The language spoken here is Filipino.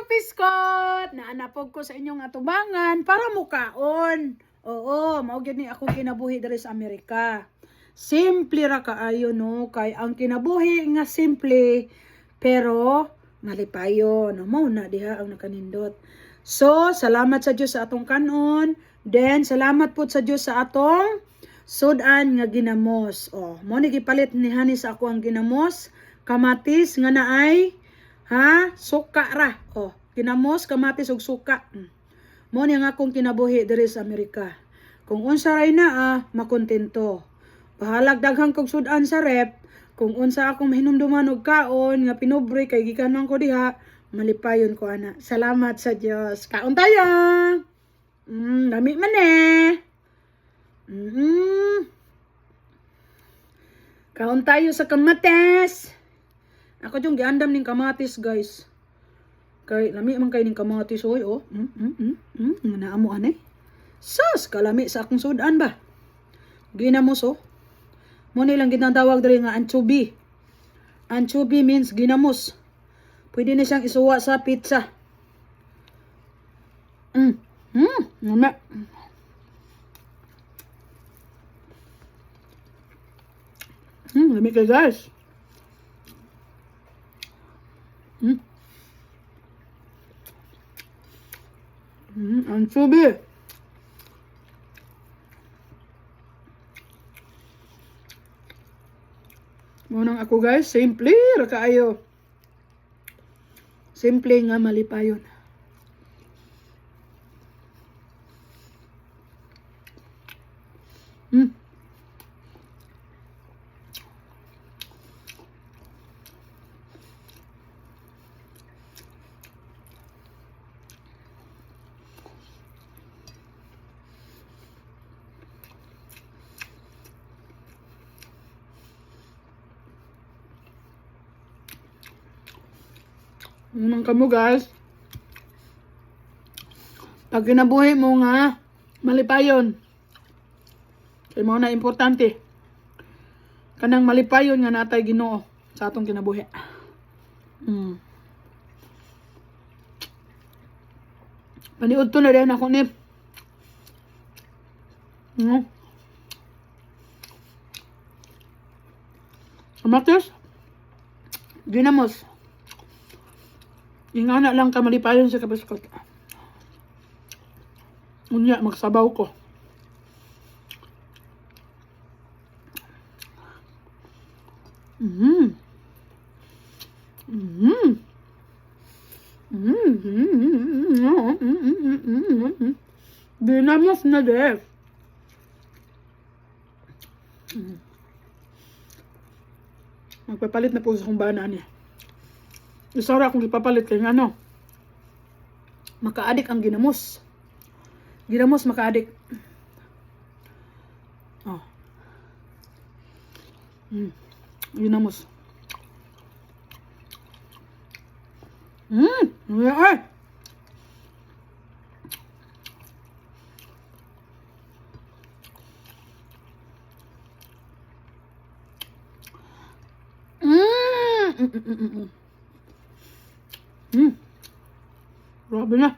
Piskot! Naanapog ko sa inyong atubangan para mukaon. Oo, mao gyud ni ako kinabuhi diri sa Amerika. Simple ra kaayo no, kay ang kinabuhi nga simple pero malipayon. Mao na diha ang nakanindot. So, salamat sa Dios sa atong kanon. Then salamat po sa Dios sa atong sudan nga ginamos. Oh, mo ni gipalit ni hani sa ako ang ginamos, kamatis nga naay suka ra. Oh, ginamos, kamatis ug suka. Mo ni nga akong kinabuhi diri sa Amerika. Kung unsa ray na makontento. Bahalag daghang kog sudan sa rep, kung unsa akong mahinumduman og kaon nga pinobre kay gikan man ko diha, malipayon ko ana. Salamat sa Dios. Kaon tayo. Dami man Kaon tayo sa kamatis. Ako yung giandam ning kamatis, guys. Kay lami man kay ning kamatis oy, oh. Naamo ani. Sus, kalami sa akong sudan ba. Ginamos oh. Mo nilang ginatawag diri nga anchovy. Anchovy means ginamos. Pwede na siyang isuwa sa pizza. Lami. Lami kay guys. Anchovy. Munang ako guys, simple ra kaayo. Simple nga malipayon. Unang kamo guys. Pag kinabuhi mo nga malipayon. Kay mo na importante. Kanang malipayon nga natay Ginoo sa atong kinabuhi. Paniud to na rin ako ni. Kamatis. Ginamos. Ingana lang ka malipayon sa kabiskot. Unya, magsabaw ko. Ginamos na def. Magpapalit na po sa kong bana niya. Isa ra akong ipapalit kay ano. Makaadik ang ginamos. Ginamos makaadik. Oh. Ginamos. Ay. Grabe na.